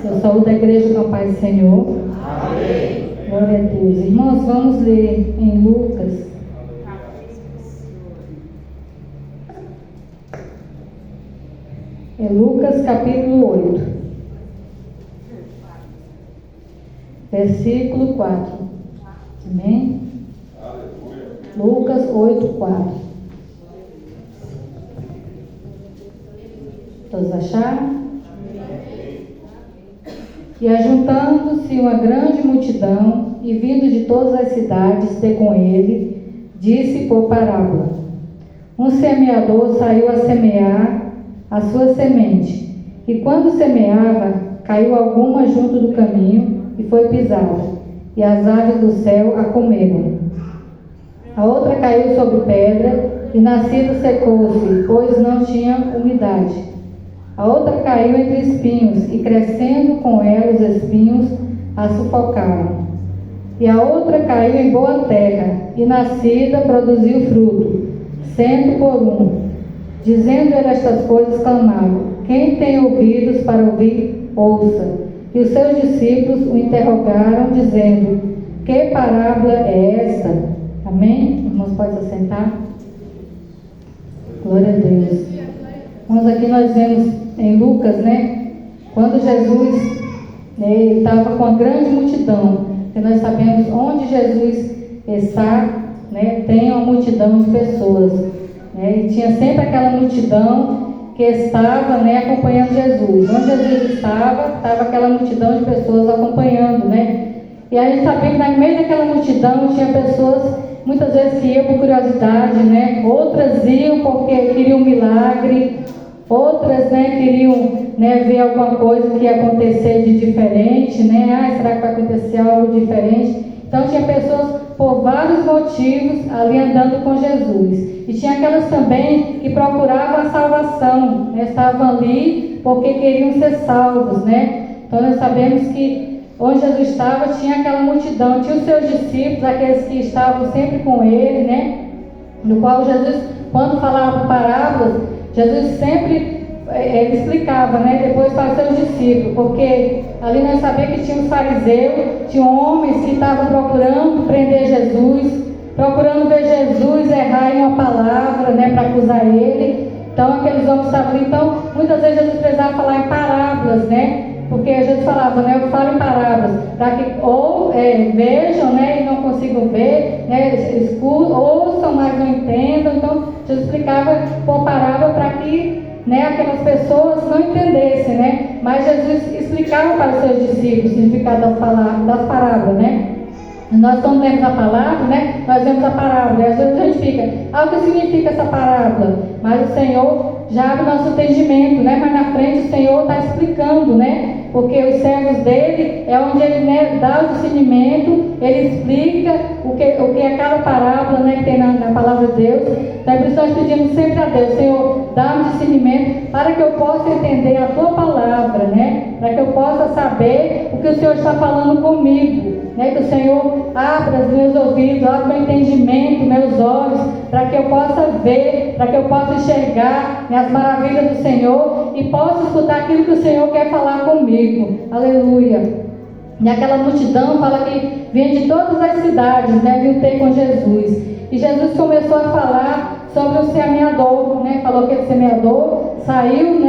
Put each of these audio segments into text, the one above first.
Eu saúdo a igreja com a paz do Senhor. Amém. Glória a Deus. Irmãos, vamos ler em Lucas. É Lucas capítulo 8. Versículo 4. Amém? Lucas 8, 4. Todos acharam? E ajuntando-se uma grande multidão, e vindo de todas as cidades ter com ele, disse por parábola: um semeador saiu a semear a sua semente, e quando semeava, caiu alguma junto do caminho, e foi pisada, e as aves do céu a comeram. A outra caiu sobre pedra, e nascido secou-se, pois não tinha umidade. A outra caiu entre espinhos, e crescendo com ela os espinhos a sufocaram. E a outra caiu em boa terra, e nascida produziu fruto, 100 por 1. Dizendo ele estas coisas, clamava: quem tem ouvidos para ouvir, ouça. E os seus discípulos o interrogaram, dizendo: que parábola é esta? Amém? Irmãos, pode se assentar? Glória a Deus. Irmãos, aqui nós vemos em Lucas, quando Jesus estava com a grande multidão, que nós sabemos onde Jesus está, tem uma multidão de pessoas, e tinha sempre aquela multidão que estava acompanhando Jesus. Onde Jesus estava aquela multidão de pessoas acompanhando, e a gente sabia que no meio daquela multidão tinha pessoas muitas vezes que iam por curiosidade, outras iam porque queriam um milagre, outras queriam ver alguma coisa que ia acontecer de diferente, será que vai acontecer algo diferente? Então tinha pessoas por vários motivos ali andando com Jesus, e tinha aquelas também que procuravam a salvação, estavam ali porque queriam ser salvos, Então nós sabemos que onde Jesus estava tinha aquela multidão, tinha os seus discípulos, aqueles que estavam sempre com ele, no qual Jesus, quando falava parábolas, Jesus sempre ele explicava, depois para os seus discípulos, porque ali nós sabemos que tinha os fariseus, tinha homens que estavam procurando prender Jesus, procurando ver Jesus errar em uma palavra, para acusar ele. Então aqueles homens estavam ali. Então muitas vezes Jesus precisava falar em parábolas, porque Jesus falava, eu falo em parábolas, para que ou vejam, e não consigam ver, ouçam, mas não entendam. Então Jesus explicava por parábola para que aquelas pessoas não entendessem, mas Jesus explicava para os seus discípulos o significado das parábolas, Nós quando lemos a palavra, nós vemos a parábola, e às vezes a gente fica, o que significa essa parábola? Mas o Senhor já abre o nosso entendimento, mas na frente o Senhor está explicando, porque os servos dele é onde ele dá o discernimento, ele explica o que é cada parábola, que tem na palavra de Deus. Então por isso nós pedimos sempre a Deus: Senhor, dá-me discernimento para que eu possa entender a tua palavra, para que eu possa saber o que o Senhor está falando comigo, que o Senhor abra os meus ouvidos, abra o meu entendimento, meus olhos, para que eu possa ver, para que eu possa enxergar as maravilhas do Senhor e possa escutar aquilo que o Senhor quer falar comigo. Aleluia. E aquela multidão fala que vinha de todas as cidades, vinha ter com Jesus. E Jesus começou a falar sobre o semeador, falou que aquele semeador saiu,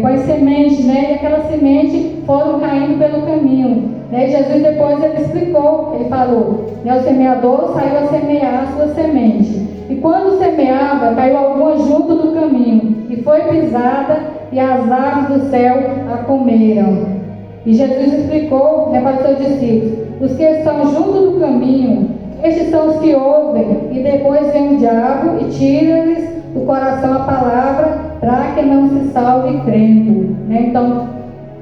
com as sementes, e aquela semente foram caindo pelo caminho. E Jesus depois ele explicou, ele falou, o semeador saiu a semear a sua semente. E quando semeava, caiu alguma junto do caminho, e foi pisada, e as aves do céu a comeram. E Jesus explicou para os seus discípulos: os que estão junto do caminho, estes são os que ouvem, e depois vem o diabo e tira-lhes do coração a palavra, para que não se salve crendo. Então,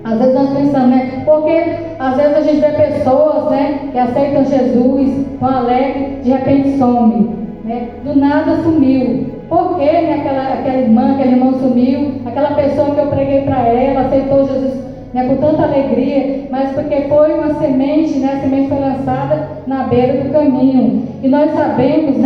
às vezes nós pensamos, porque às vezes a gente vê pessoas, que aceitam Jesus, estão alegres, de repente some, do nada sumiu. Por que aquela irmã, aquele irmão sumiu? Aquela pessoa que eu preguei para ela, aceitou Jesus com tanta alegria, mas porque foi uma semente, a semente foi lançada na beira do caminho. E nós sabemos,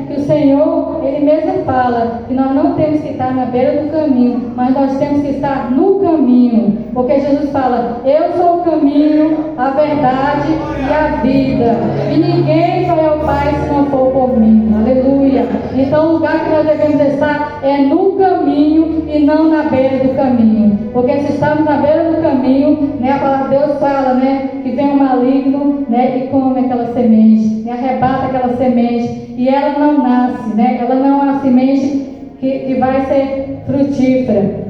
que o Senhor, Ele mesmo fala que nós não não temos que estar na beira do caminho, mas nós temos que estar no caminho, porque Jesus fala: eu sou o caminho, a verdade e a vida, e ninguém vai ao Pai se não for por mim. Aleluia. Então o lugar que nós devemos estar é no caminho e não na beira do caminho, porque se estamos na beira do caminho, né, a palavra de Deus fala, né, que vem um maligno, né, e come aquela semente, né, arrebata aquela semente, e ela não nasce, né, ela não é uma semente que vai ser frutífera.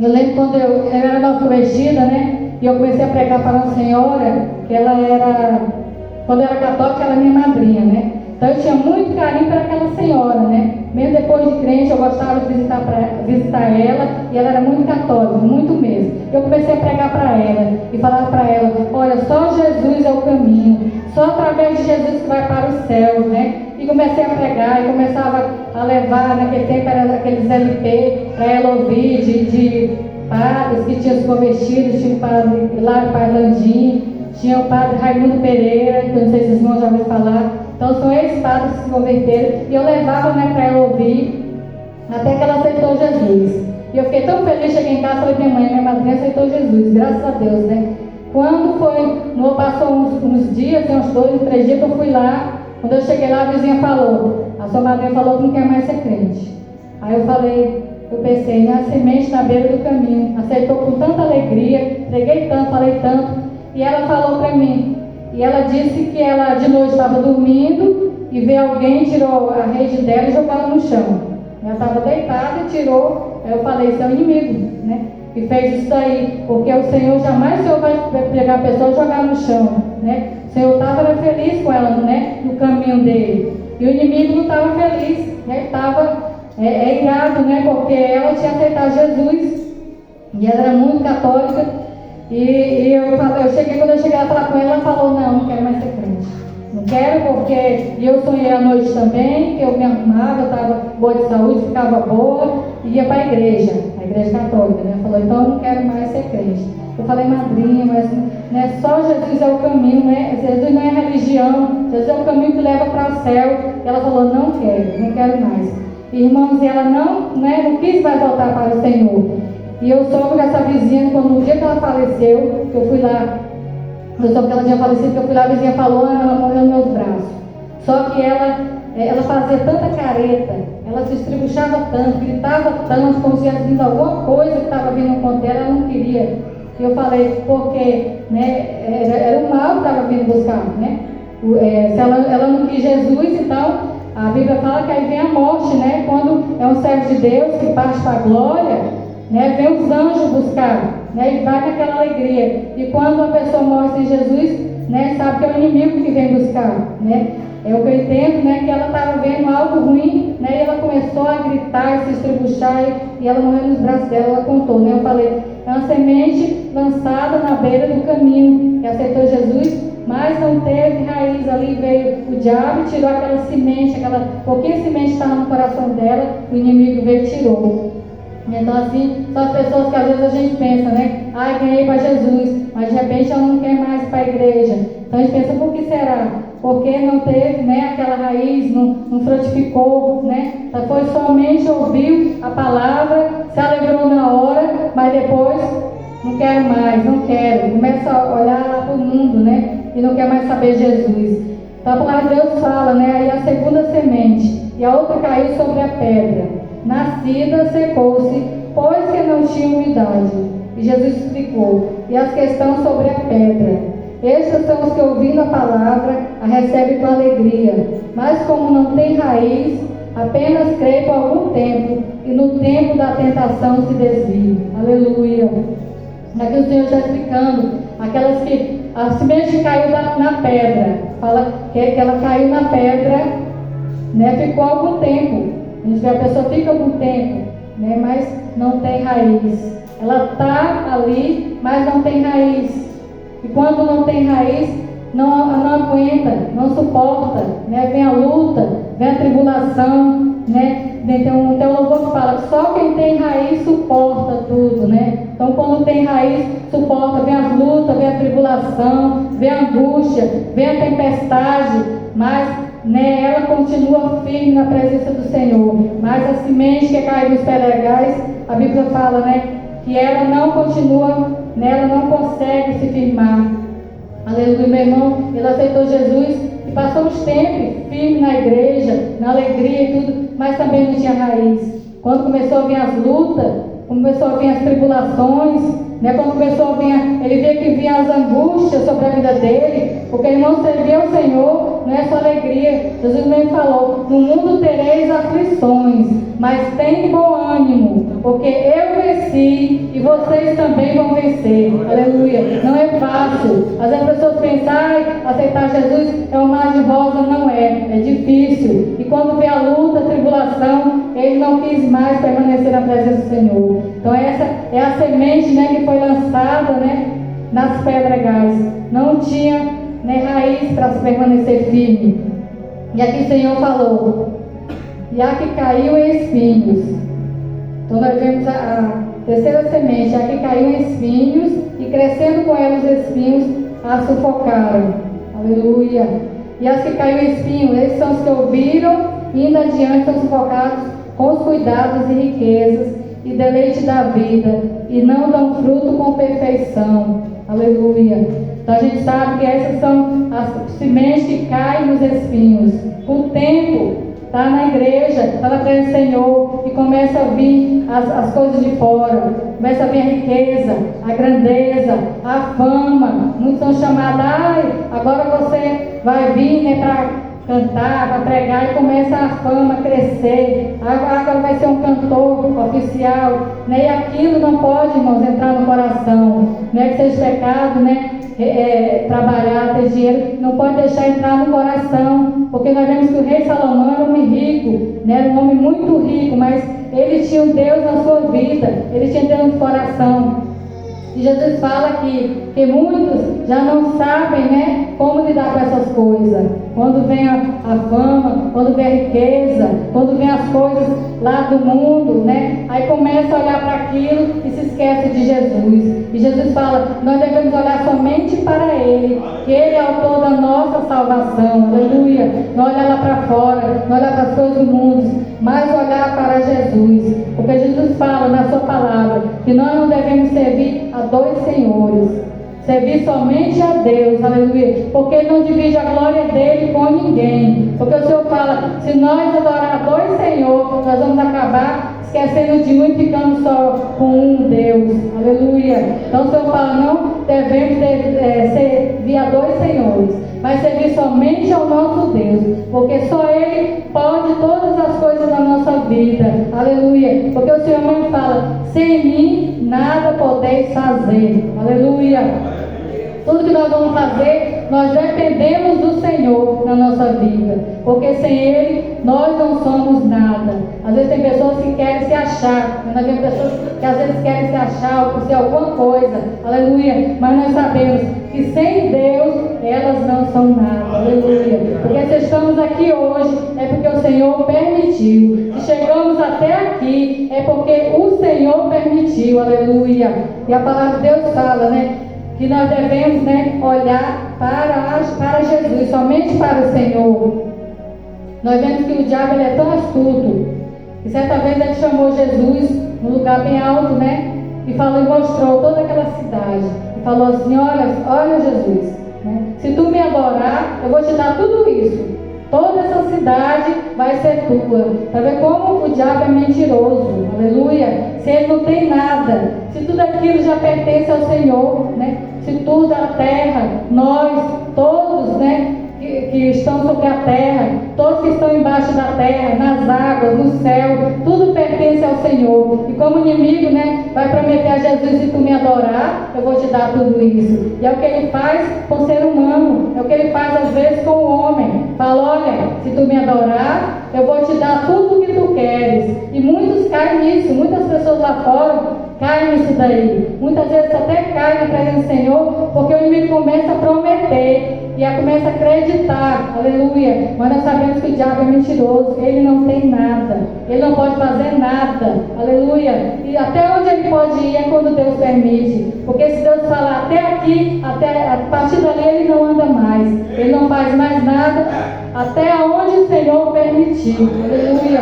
Eu lembro quando eu era nova convertida, né, e eu comecei a pregar para uma senhora, que ela era, quando eu era católica, ela era minha madrinha, né. Então eu tinha muito carinho para aquela senhora, né? Mesmo depois de crente, eu gostava de visitar ela, e ela era muito católica, muito mesmo. Eu comecei a pregar para ela e falar para ela: olha, só Jesus é o caminho, só através de Jesus que vai para o céu, né? E comecei a pregar e começava a levar, naquele tempo era aqueles LP para ela ouvir de padres que tinham se convertido. Tinha o padre Hilário Parlandim, tinha o padre Raimundo Pereira, que eu não sei se os irmãos já ouviram falar. Então são esses padres que se converteram, e eu levava, né, para ela ouvir, até que ela aceitou Jesus. E eu fiquei tão feliz, cheguei em casa e falei: minha madrinha aceitou Jesus, graças a Deus, né? Quando foi, passou uns dias, uns 2, 3 dias que eu fui lá. Quando eu cheguei lá, a vizinha falou: a sua madrinha falou que não quer mais ser crente. Aí eu pensei, né, a semente na beira do caminho, aceitou com tanta alegria, preguei tanto, falei tanto, e ela falou para mim. E ela disse que ela de noite estava dormindo e veio alguém, tirou a rede dela e jogou ela no chão. Ela estava deitada e tirou. Aí eu falei: isso é o inimigo, né? E fez isso daí, porque o Senhor jamais vai pegar a pessoa e jogar no chão, né? O Senhor estava feliz com ela, né, no caminho dele. E o inimigo não estava feliz, né? Ele estava irado, né? Porque ela tinha aceitado Jesus e ela era muito católica. E quando eu cheguei a falar com ela falou: não quero mais ser crente. Não quero, porque eu sonhei à noite também, que eu me arrumava, eu estava boa de saúde, ficava boa, e ia para a igreja católica, né? Falou: então eu não quero mais ser crente. Eu falei: madrinha, mas né, só Jesus é o caminho, né? Jesus não é religião, Jesus é o caminho que leva para o céu. E ela falou: não quero mais. Irmãos, e ela não quis mais voltar para o Senhor. E eu soube dessa vizinha, quando no dia que ela faleceu, que eu fui lá, eu soube que ela tinha falecido, que eu fui lá, a vizinha falou: ela morreu nos meus braços. Só que ela fazia tanta careta, ela se estribuchava tanto, gritava tanto, como se tivesse vindo alguma coisa que estava vindo contra ela, ela não queria. E eu falei: porque, né, era o mal que estava vindo buscar, né? Se ela não quis Jesus, então a Bíblia fala que aí vem a morte, né? Quando é um servo de Deus que parte para a glória, né, vem os anjos buscar, né, e vai naquela alegria. E quando uma pessoa morre sem Jesus, né, sabe que é o inimigo que vem buscar, né? É o que eu entendo, né, que ela estava vendo algo ruim, né, e ela começou a gritar e se estribuchar, e ela morreu nos braços dela. Ela contou, né? Eu falei: é uma semente lançada na beira do caminho, que aceitou Jesus, mas não teve raiz. Ali veio o diabo e tirou aquela semente, aquela pouquinha semente que estava no coração dela, o inimigo veio e tirou. Então assim, são as pessoas que às vezes a gente pensa, né? Ai, ganhei para Jesus, mas de repente ela não quer mais ir para a igreja. Então a gente pensa: por que será? Porque não teve, né, aquela raiz, não frutificou, né? Foi somente ouviu a palavra, se alegrou na hora, mas depois não quero mais, não quero. Começa a olhar lá para o mundo, né? E não quer mais saber Jesus. Então a palavra de Deus fala, né? Aí a segunda semente, e a outra caiu sobre a pedra. Nascida, secou-se, pois que não tinha umidade. E Jesus explicou: e as que estão sobre a pedra, estes são os que, ouvindo a palavra, a recebem com alegria, mas como não tem raiz, apenas creem por algum tempo, e no tempo da tentação se desviam. Aleluia. Aqui o Senhor está explicando aquelas que a semente caiu na pedra. Fala que ela caiu na pedra, né? Ficou algum tempo. A gente vê, a pessoa fica algum tempo, né, mas não tem raiz. Ela está ali, mas não tem raiz. E quando não tem raiz, não aguenta, não suporta, né? Vem a luta, vem a tribulação, né? Tem um louvor que fala que só quem tem raiz suporta tudo, né? Então quando tem raiz, suporta, vem as lutas, vem a tribulação, vem a angústia, vem a tempestade, mas né, ela continua firme na presença do Senhor. Mas a semente que cai nos pedregais, a Bíblia fala, né, que ela não continua, né, ela não consegue se firmar. Aleluia, meu irmão, ele aceitou Jesus e passou uns tempos firme na igreja, na alegria e tudo, mas também não tinha raiz. Quando começou a vir as lutas, começou a vir as tribulações, né? Quando começou a vir, ele via que vinha as angústias sobre a vida dele, porque irmão, servir ao Senhor não é só alegria. Jesus mesmo falou: no mundo tereis aflições, mas tem bom ânimo, porque eu venci e vocês também vão vencer. Aleluia. Não é fácil. Às vezes as pessoas pensam: aceitar Jesus é um mar de rosa. Não é, é difícil. E quando vem a luta, a tribulação, ele não quis mais permanecer na presença do Senhor. Então essa é a semente, né, que foi lançada, né, nas pedregais. Não tinha, né, raiz para se permanecer firme. E aqui o Senhor falou: e a que caiu em espinhos. Então nós vemos a terceira semente: a que caiu em espinhos, e crescendo com ela os espinhos a sufocaram. Aleluia. E as que caiu em espinhos, esses são os que ouviram e indo adiante são sufocados com os cuidados e riquezas e deleite da vida, e não dão fruto com perfeição. Aleluia. Então a gente sabe que essas são as sementes que caem nos espinhos. Com o tempo, está na igreja, está na presença do Senhor, e começa a vir as coisas de fora, começa a vir a riqueza, a grandeza, a fama. Muitos são chamados: agora você vai vir, né, para cantar, para pregar, e começa a fama a crescer. Agora vai ser um cantor oficial, né? E aquilo não pode, irmãos, entrar no coração, né? Que seja pecado, né? Trabalhar, ter dinheiro, não pode deixar entrar no coração, porque nós vemos que o rei Salomão era um homem rico, né? Era um homem muito rico, mas ele tinha um Deus na sua vida, ele tinha Deus no coração. E Jesus fala que muitos já não sabem, né, como lidar com essas coisas. Quando vem a fama, quando vem a riqueza, quando vem as coisas lá do mundo, né, aí começa a olhar para aquilo e se esquece de Jesus. E Jesus fala: nós devemos olhar somente para Ele, que Ele é o autor da nossa salvação. Aleluia. Não olhar lá para fora, não olhar para as coisas do mundo, mas olhar para Jesus. Porque Jesus fala na sua palavra que nós não devemos servir a dois senhores, servir somente a Deus. Aleluia. Porque Ele não divide a glória dele com ninguém. Porque o Senhor fala: se nós adorar a dois senhores, nós vamos acabar esquecendo de um e ficando só com um Deus. Aleluia. Então o Senhor fala: não devemos servir a dois senhores, mas servir somente ao nosso Deus, porque só Ele pode todas as coisas na nossa vida. Aleluia. Porque o Senhor mesmo fala: sem mim nada podeis fazer. Aleluia. Tudo que nós vamos fazer, nós dependemos do Senhor na nossa vida, porque sem Ele nós não somos nada. Às vezes tem pessoas que querem se achar, nós temos pessoas que às vezes querem se achar por ser alguma coisa. Aleluia. Mas nós sabemos que sem Deus elas não são nada. Aleluia. Porque se estamos aqui hoje é porque o Senhor permitiu. Se chegamos até aqui é porque o Senhor permitiu. Aleluia. E a palavra de Deus fala, né, que nós devemos, né, olhar para Jesus, somente para o Senhor. Nós vemos que o diabo, ele é tão astuto, que certa vez ele chamou Jesus num lugar bem alto, né, e falou e mostrou toda aquela cidade, e falou assim: olha Jesus, né, se tu me adorar, eu vou te dar tudo isso. Toda essa cidade vai ser tua. Para ver como o diabo é mentiroso. Aleluia. Se ele não tem nada, se tudo aquilo já pertence ao Senhor, né? Se tudo, a terra, nós, todos, né, que estão sobre a terra, todos que estão embaixo da terra, nas águas, no céu, tudo pertence ao Senhor. E como o inimigo, né, vai prometer a Jesus: se tu me adorar, eu vou te dar tudo isso. E é o que ele faz com o ser humano, é o que ele faz às vezes com o homem. Fala: olha, se tu me adorar, eu vou te dar tudo o que tu queres. E muitos caem nisso, muitas pessoas lá fora caem nisso daí. Muitas vezes até caem na presença do Senhor, porque o inimigo começa a prometer e começa a acreditar. Aleluia. Mas nós sabemos que o diabo é mentiroso, ele não tem nada, ele não pode fazer nada. Aleluia. E até onde ele pode ir é quando Deus permite, porque se Deus falar até aqui, até a partir dali ele não anda mais, ele não faz mais nada até onde o Senhor permitiu. Aleluia.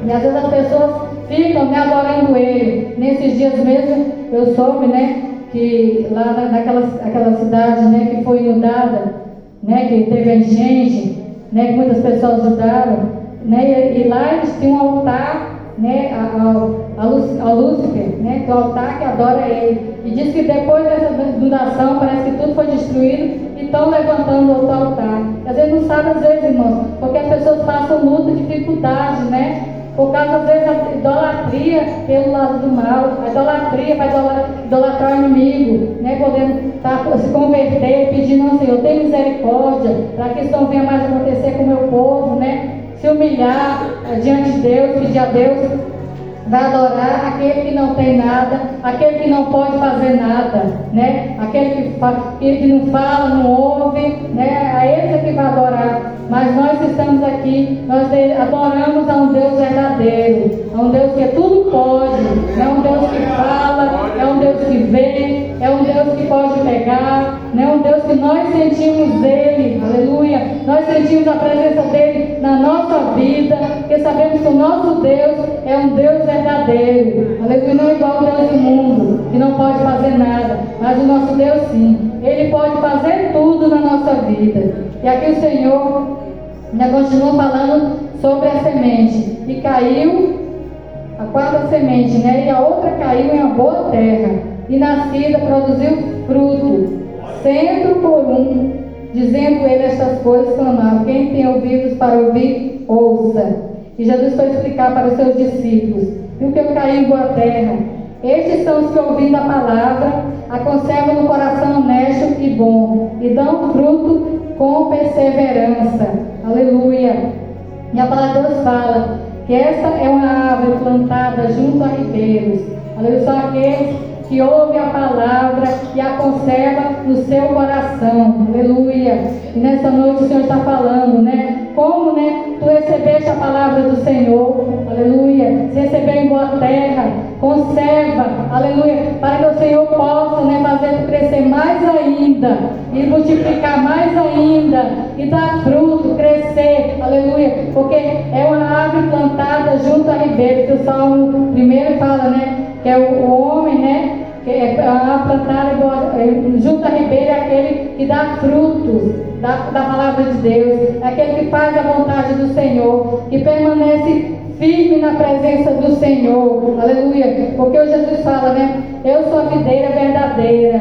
E às vezes as pessoas ficam, né, adorando Ele. Nesses dias mesmo eu soube, né, que lá naquela cidade, né, que foi inundada, né, que teve a enchente, né, que muitas pessoas ajudaram, né, e lá eles tinham um altar, né, ao Lúcifer, né, que é o altar que adora ele. E diz que depois dessa inundação parece que tudo foi destruído e estão levantando outro altar. Às vezes não sabe, às vezes, irmãos, porque as pessoas passam luta, dificuldade, né? Por causa, às vezes, da idolatria pelo lado do mal, a idolatria vai idolatrar o inimigo, né? Podendo se converter, pedindo ao Senhor, tem misericórdia, para que isso não venha mais acontecer com o meu povo, né? Se humilhar diante de Deus, pedir a Deus, vai adorar aquele que não tem nada, aquele que não pode fazer nada, né? Aquele que não fala, não ouve, né? A esse é que vai adorar. Mas nós estamos aqui, nós adoramos a um Deus verdadeiro, a um Deus que tudo pode, é um Deus que fala, é um Deus que vê, é um Deus que pode pegar, é um Deus que nós sentimos Ele, aleluia, nós sentimos a presença dEle na nossa vida, porque sabemos que o nosso Deus é um Deus verdadeiro, aleluia, não é igual ao Deus do mundo, que não pode fazer nada, mas o nosso Deus sim, Ele pode fazer tudo na nossa vida. E aqui o Senhor ainda continua falando sobre a semente. E caiu a quarta semente, né? E a outra caiu em uma boa terra. E nascida produziu fruto, 100 por 1. Dizendo ele estas coisas, clamava: quem tem ouvidos para ouvir, ouça. E Jesus foi explicar para os seus discípulos: e o que caiu em boa terra? Estes são os que, ouvindo a palavra, a conservam no coração honesto e bom, e dão fruto com perseverança. Aleluia. E a palavra de Deus fala que essa é uma árvore plantada junto a ribeiros. Aleluia. São aqueles que ouvem a palavra e a conserva no seu coração. Aleluia. E nessa noite o Senhor está falando, né? Como, né? Tu recebeste a palavra do Senhor. Aleluia. Se recebeu em boa terra, conserva. Aleluia. Para que o Senhor possa, né, fazer tu crescer mais ainda e multiplicar mais ainda e dar fruto, crescer. Aleluia. Porque é uma árvore plantada junto a ribeiro. Que o Salmo 1 fala, né? Que é o homem, né? Que é a plantada junto a ribeiro, é aquele que dá frutos da palavra de Deus, é aquele que faz a vontade do Senhor, que permanece firme na presença do Senhor. Aleluia. Porque o Jesus fala, né? Eu sou a videira verdadeira.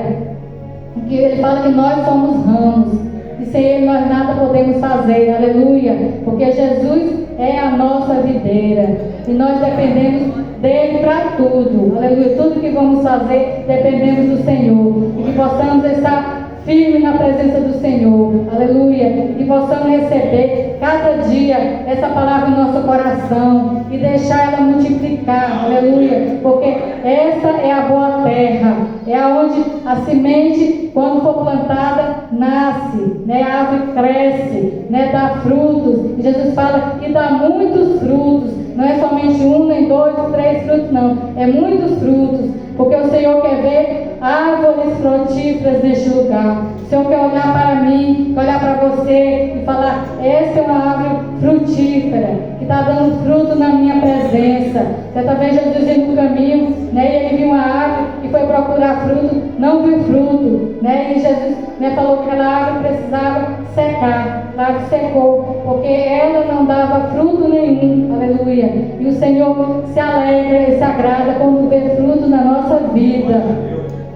Que ele fala que nós somos ramos. E sem ele nós nada podemos fazer. Aleluia. Porque Jesus é a nossa videira. E nós dependemos dele para tudo. Aleluia. Tudo que vamos fazer, dependemos do Senhor. E que possamos estar firme na presença do Senhor. Aleluia. E que possamos receber cada dia essa palavra no nosso coração e deixar ela multiplicar. Aleluia. Porque essa é a boa terra. É aonde a semente, quando for plantada, nasce, né? A árvore cresce, né? Dá frutos. E Jesus fala que dá muitos frutos. Não é somente 1, nem 2, 3 frutos, não. É muitos frutos. Porque o Senhor quer ver árvores frutíferas neste lugar. O Senhor quer olhar para mim, quer olhar para você e falar: essa é uma árvore frutífera, que está dando fruto na minha presença. Certa vez Jesus ia no caminho, né, e ele viu uma árvore e foi procurar fruto, não viu fruto, né, e Jesus, né, falou que aquela árvore precisava secar. A árvore secou, porque ela não dava fruto nenhum. Aleluia. E o Senhor se alegra e se agrada quando vê fruto na nossa vida.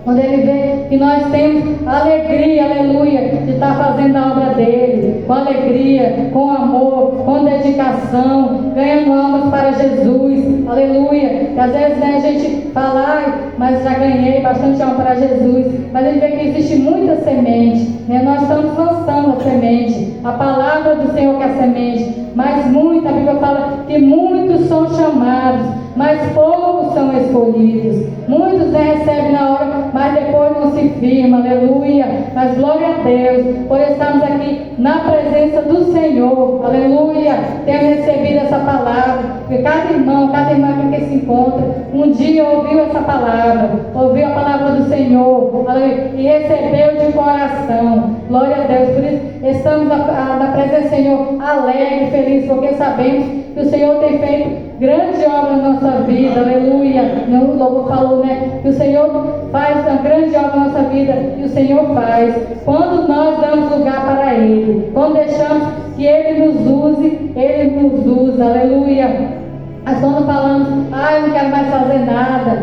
Quando Ele vê que nós temos alegria, aleluia, de estar fazendo a obra dEle, com alegria, com amor, com dedicação, ganhando almas para Jesus, aleluia. E às vezes, né, a gente fala: mas já ganhei bastante alma para Jesus, mas Ele vê que existe muita semente, né? Nós estamos lançando a semente, a palavra do Senhor que é a semente, mas muita, a Bíblia fala que muitos são chamados, mas poucos são escolhidos. Muitos, né, recebem na hora, mas depois não se firma, aleluia. Mas glória a Deus, por estarmos aqui na presença do Senhor, aleluia. Temos recebido essa palavra, porque cada irmão que se encontra, um dia ouviu essa palavra, ouviu a palavra do Senhor, aleluia, e recebeu de coração. Glória a Deus. Por isso estamos na presença do Senhor alegre, feliz, porque sabemos que o Senhor tem feito grande obra na nossa vida, aleluia. O louvor falou, né? Que o Senhor faz uma grande obra na nossa vida, e o Senhor faz quando nós damos lugar para Ele, quando deixamos que Ele nos use, Ele nos usa, aleluia. Mas quando falamos, eu não quero mais fazer nada,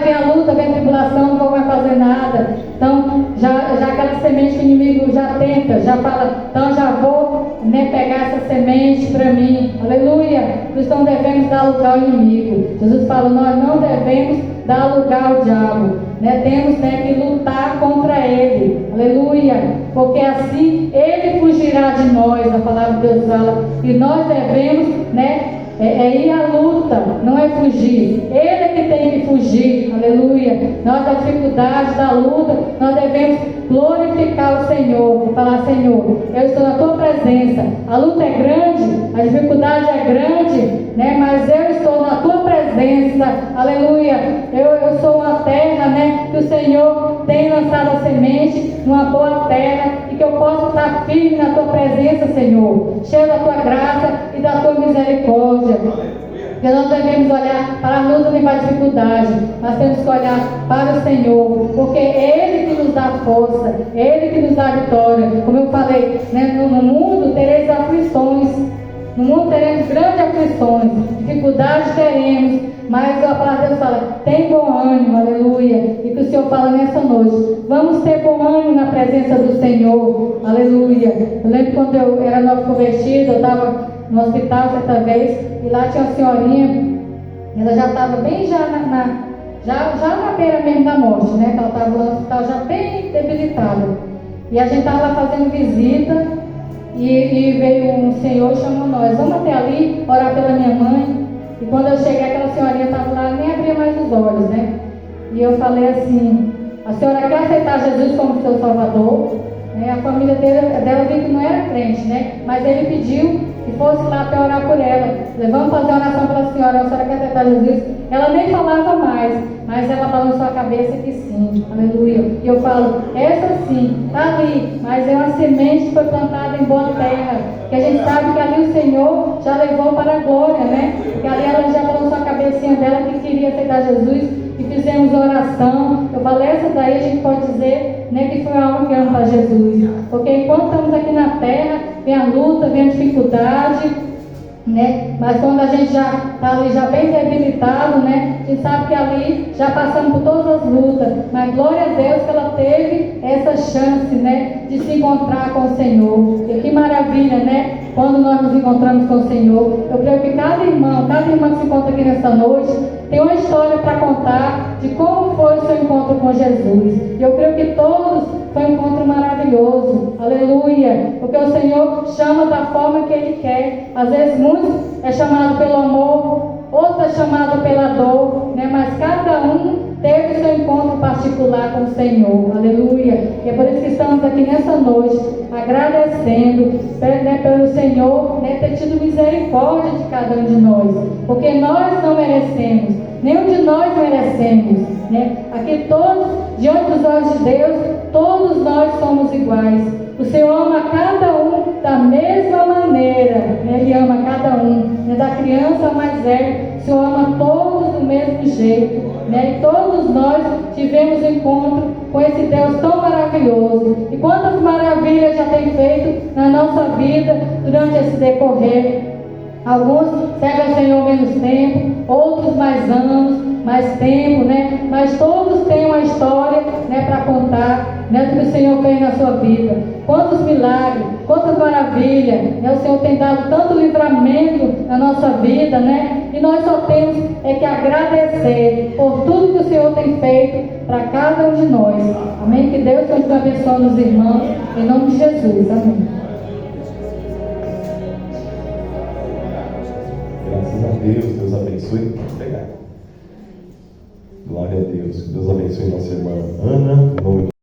vem a luta, vem a tribulação, não vou mais fazer nada, então já aquela semente que o inimigo já tenta, já fala, então já vou, né, pegar essa semente para mim, aleluia. Nós não devemos dar lugar ao inimigo. Jesus fala, nós não devemos dar lugar ao diabo, né? Temos, né, que lutar contra ele, aleluia, porque assim ele fugirá de nós. A palavra de Deus fala, e nós devemos, né, ir à luta, não é fugir. Ele é que tem que fugir, aleluia. Nós, da dificuldade, da luta, nós devemos glorificar o Senhor, falar, Senhor, eu estou na tua presença, a luta é grande, a dificuldade é grande, né? Mas eu estou na tua presença, aleluia. Eu sou uma terra, né, que o Senhor tem lançado a semente, uma boa terra, e que eu possa estar firme na tua presença, Senhor, cheio da tua graça e da tua misericórdia. Porque nós devemos olhar para a luta e para a dificuldade, mas temos que olhar para o Senhor, porque é Ele que nos dá força, é Ele que nos dá vitória. Como eu falei, né, no mundo tereis aflições, no mundo teremos grandes aflições, dificuldades teremos, mas a palavra de Deus fala, tem bom ânimo, aleluia. E que o Senhor fala nessa noite, vamos ter bom ânimo na presença do Senhor, aleluia. Eu lembro quando eu era nova convertida, eu estava no hospital certa vez, e lá tinha uma senhorinha, ela já estava bem já na beira mesmo da morte, né? Que ela estava no hospital já bem debilitada. E a gente estava lá fazendo visita, e veio um senhor e chamou nós, vamos até ali orar pela minha mãe. E quando eu cheguei, aquela senhorinha estava lá, nem abria mais os olhos, né? E eu falei assim, a senhora quer aceitar Jesus como seu Salvador? A família dela viu que não era crente, né? Mas ele pediu que fosse lá para orar por ela. Vamos fazer uma oração pela senhora, a senhora quer aceitar Jesus? Ela nem falava mais, mas ela balançou a cabeça que sim, aleluia. E eu falo, essa sim, está ali, mas é uma semente que foi plantada em boa terra, que a gente sabe que ali o Senhor já levou para a glória, né? Que ali ela já balançou a cabecinha dela que queria aceitar Jesus, e fizemos oração. Eu falei, essa daí a gente pode dizer, né, que foi a alma que ama para Jesus, porque enquanto estamos aqui na terra, vem a luta, vem a dificuldade, né? Mas quando a gente já está ali já bem debilitado, né? A gente sabe que ali já passamos por todas as lutas, mas glória a Deus que ela teve essa chance, né, de se encontrar com o Senhor. E que maravilha, né? Quando nós nos encontramos com o Senhor. Eu creio que cada irmã que se encontra aqui nessa noite tem uma história para contar de como foi o seu encontro com Jesus. E eu creio que todos foi um encontro maravilhoso, aleluia, porque o Senhor chama da forma que Ele quer. Às vezes muitos é chamado pelo amor, outros é chamado pela dor, né? Mas cada um teve seu encontro particular com o Senhor, aleluia. E é por isso que estamos aqui nessa noite agradecendo, né, pelo Senhor, né, ter tido misericórdia de cada um de nós, porque nós não merecemos, nenhum de nós merecemos, né? Aqui todos, diante dos olhos de Deus, todos nós somos iguais. O Senhor ama cada um da mesma maneira, né? Ele ama cada um, né? Da criança ao mais velho, o Senhor ama todos do mesmo jeito, né? E todos nós tivemos um encontro com esse Deus tão maravilhoso. E quantas maravilhas já tem feito na nossa vida durante esse decorrer. Alguns servem ao Senhor menos tempo, outros mais anos, mais tempo, né? Mas todos têm uma história, né, para contar, né, do que o Senhor fez na sua vida. Quantos milagres, quantas maravilhas, né? O Senhor tem dado tanto livramento na nossa vida, né? E nós só temos que agradecer por tudo que o Senhor tem feito para cada um de nós. Amém? Que Deus continue abençoando os irmãos, em nome de Jesus. Amém. Graças a Deus, Deus abençoe. Pode pegar. Glória a Deus. Deus abençoe nossa irmã Ana, em nome do